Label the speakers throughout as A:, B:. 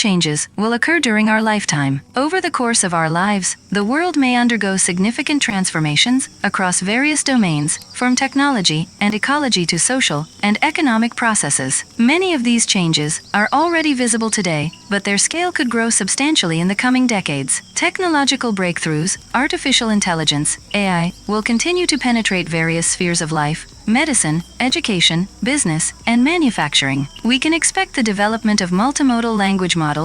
A: changes will occur during our lifetime. Over the course of our lives, the world may undergo significant transformations across various domains, from technology and ecology to social and economic processes. Many of these changes are already visible today, but their scale could grow substantially in the coming decades. Technological breakthroughs, artificial intelligence, AI, will continue to penetrate various spheres of life: medicine, education, business, and manufacturing. We can expect the development of multimodal language models,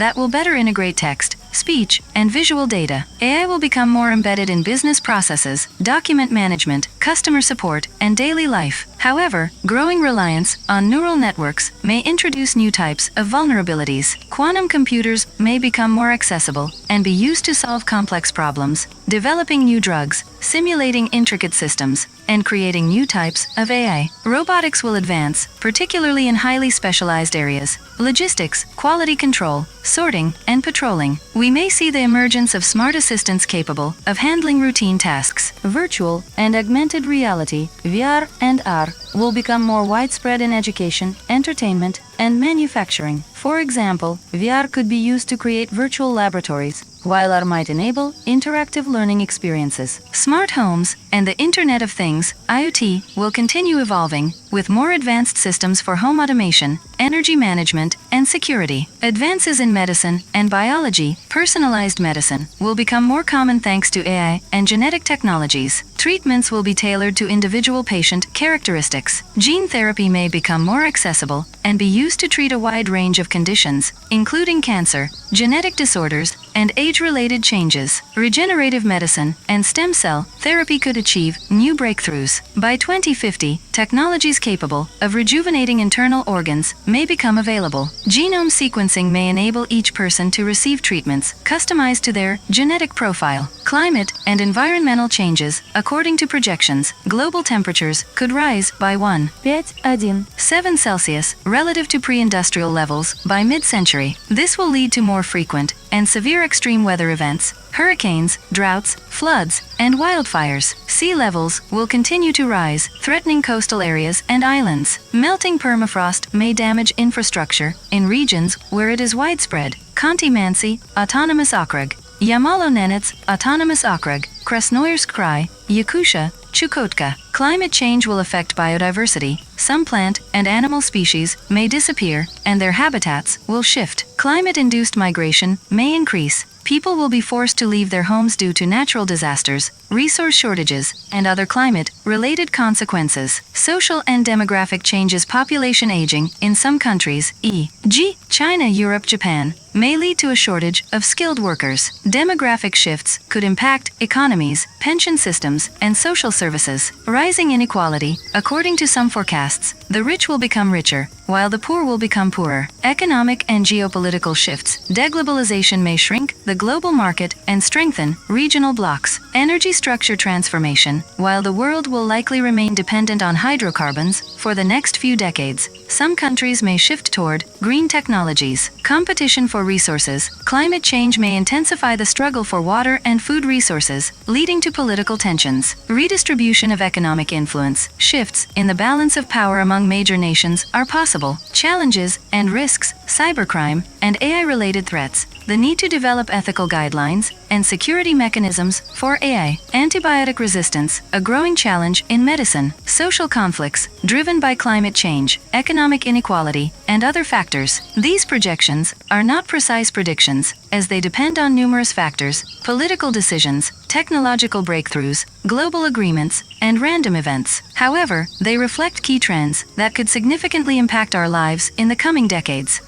A: that will better integrate text, speech, and visual data. AI will become more embedded in business processes, document management, customer support, and daily life. However, growing reliance on neural networks may introduce new types of vulnerabilities. Quantum computers may become more accessible and be used to solve complex problems, developing new drugs, simulating intricate systems, and creating new types of AI. Robotics will advance, particularly in highly specialized areas: logistics, quality control, sorting, and patrolling. We may see the emergence of smart assistants capable of handling routine tasks. Virtual and augmented reality, VR and AR, will become more widespread in education, entertainment, and manufacturing. For example, VR could be used to create virtual laboratories, while AR might enable interactive learning experiences. Smart homes and the Internet of Things, IoT, will continue evolving, with more advanced systems for home automation, energy management, and security. Advances in medicine and biology, personalized medicine, will become more common thanks to AI and genetic technologies. Treatments will be tailored to individual patient characteristics. Gene therapy may become more accessible and be used to treat a wide range of conditions, including cancer, genetic disorders, and age-related changes. Regenerative medicine and stem cell therapy could achieve new breakthroughs. By 2050, technologies capable of rejuvenating internal organs may become available. Genome sequencing may enable each person to receive treatments customized to their genetic profile. Climate and environmental changes. According to projections, global temperatures could rise by 1.7 Celsius relative to pre-industrial levels by mid-century. This will lead to more frequent and severe extreme weather events, hurricanes, droughts, floods, and wildfires. Sea levels will continue to rise, threatening coastal areas and islands. Melting permafrost may damage infrastructure in regions where it is widespread. Kontimansi, Autonomous Okrug, Yamalo-Nenets, Autonomous Okrug, Krasnoyarsk Krai, Yakutia, Chukotka. Climate change will affect biodiversity. Some plant and animal species may disappear, and their habitats will shift. Climate-induced migration may increase. People will be forced to leave their homes due to natural disasters, resource shortages, and other climate-related consequences. Social and demographic changes. Population aging in some countries, e.g., China, Europe, Japan, may lead to a shortage of skilled workers. Demographic shifts could impact economies, pension systems, and social services. Rising inequality. According to some forecasts, the rich will become richer, while the poor will become poorer. Economic and geopolitical shifts. Deglobalization may shrink the global market and strengthen regional blocs. Energy structure transformation. While the world will likely remain dependent on hydrocarbons for the next few decades, some countries may shift toward green technologies. Competition for resources. Climate change may intensify the struggle for water and food resources, leading to political tensions. Redistribution of economic influence. Shifts in the balance of power among major nations are possible. Challenges and risks. Cybercrime and AI-related threats. The need to develop ethical guidelines and security mechanisms for AI. Antibiotic resistance, a growing challenge in medicine. Social conflicts, driven by climate change, economic inequality, and other factors. These projections are not precise predictions, as they depend on numerous factors: political decisions, technological breakthroughs, global agreements, and random events. However, they reflect key trends that could significantly impact our lives in the coming decades.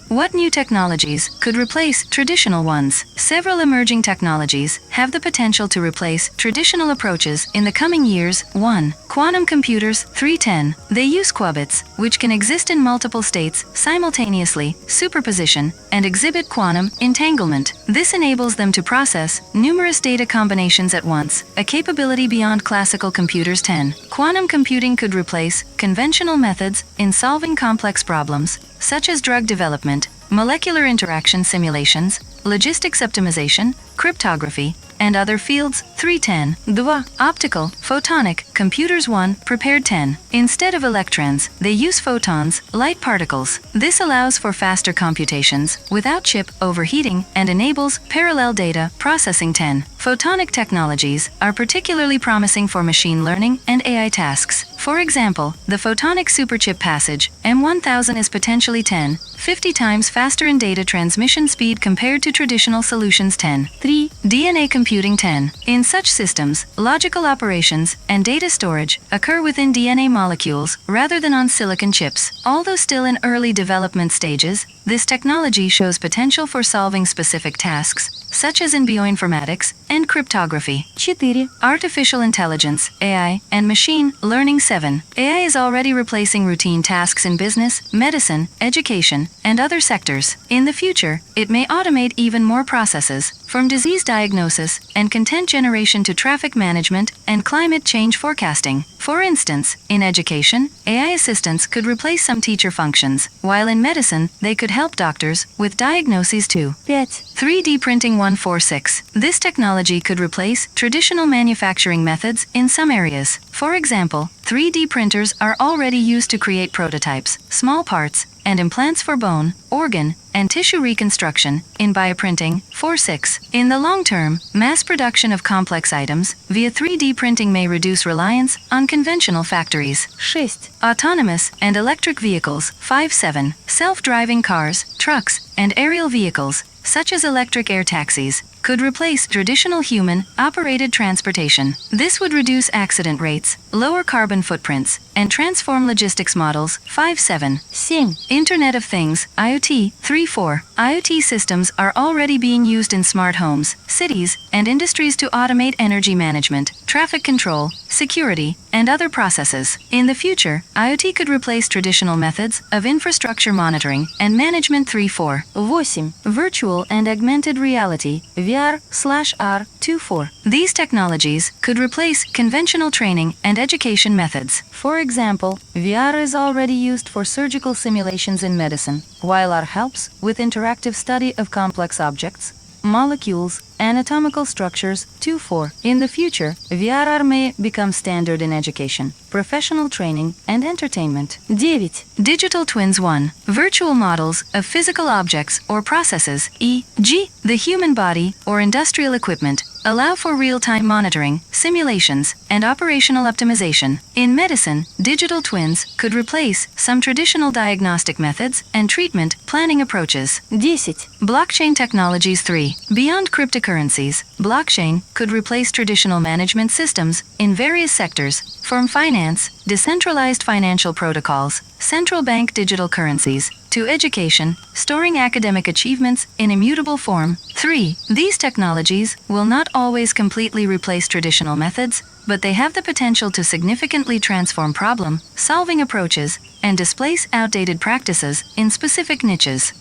A: What new technologies could replace traditional ones? Several emerging technologies have the potential to replace traditional approaches in the coming years. 1. Quantum computers. 310. They use qubits, which can exist in multiple states simultaneously, superposition, and exhibit quantum entanglement. This enables them to process numerous data combinations at once, a capability beyond classical computers. 10. Quantum computing could replace conventional methods in solving complex problems, such as drug development, molecular interaction simulations, logistics optimization, cryptography, and other fields 310. 2. Optical, photonic, computers 1, prepared 10. Instead of electrons, they use photons, light particles. This allows for faster computations, without chip overheating, and enables parallel data processing 10. Photonic technologies are particularly promising for machine learning and AI tasks. For example, the photonic superchip passage, M1000 is potentially 50 times faster in data transmission speed compared to traditional solutions 10. 3. DNA computing 10. In such systems, logical operations and data storage occur within DNA molecules rather than on silicon chips. Although still in early development stages, this technology shows potential for solving specific tasks, such as in bioinformatics and cryptography. 4. Artificial intelligence, AI, and machine learning 7. AI is already replacing routine tasks in business, medicine, education, and other sectors. In the future, it may automate even more processes, from disease diagnosis and content generation to traffic management and climate change forecasting. For instance, in education, AI assistants could replace some teacher functions, while in medicine, they could help doctors with diagnoses too. 5. 3D printing 146. This technology could replace traditional manufacturing methods in some areas. For example, 3D printers are already used to create prototypes, small parts, and implants for bone, organ, and tissue reconstruction in bioprinting. 4.6. In the long term, mass production of complex items via 3D printing may reduce reliance on conventional factories. 6. Autonomous and electric vehicles. 5.7. Self-driving cars, trucks, and aerial vehicles, such as electric air taxis, could replace traditional human-operated transportation. This would reduce accident rates, lower carbon footprints, and transform logistics models. 5.7. 7. Internet of Things, IoT. 3.4. IoT systems are already being used in smart homes, cities, and industries to automate energy management, traffic control, security, and other processes. In the future, IoT could replace traditional methods of infrastructure monitoring and management. 3.4. 8. Virtual and augmented reality, VR/R. 2.4. These technologies could replace conventional training and education methods. For example, VR is already used for surgical simulations in medicine, while R helps with interactive study of complex objects, molecules, anatomical structures. 2.4. In the future, VR may become standard in education, professional training, and entertainment. 9. Digital twins 1. Virtual models of physical objects or processes, e.g., the human body or industrial equipment, allow for real-time monitoring, simulations, and operational optimization. In medicine, digital twins could replace some traditional diagnostic methods and treatment planning approaches. 10. Blockchain technologies 3. Beyond cryptocurrencies, blockchain could replace traditional management systems in various sectors, from finance, decentralized financial protocols, central bank digital currencies, to education, storing academic achievements in immutable form. 3. These technologies will not always completely replace traditional methods, but they have the potential to significantly transform problem-solving approaches and displace outdated practices in specific niches.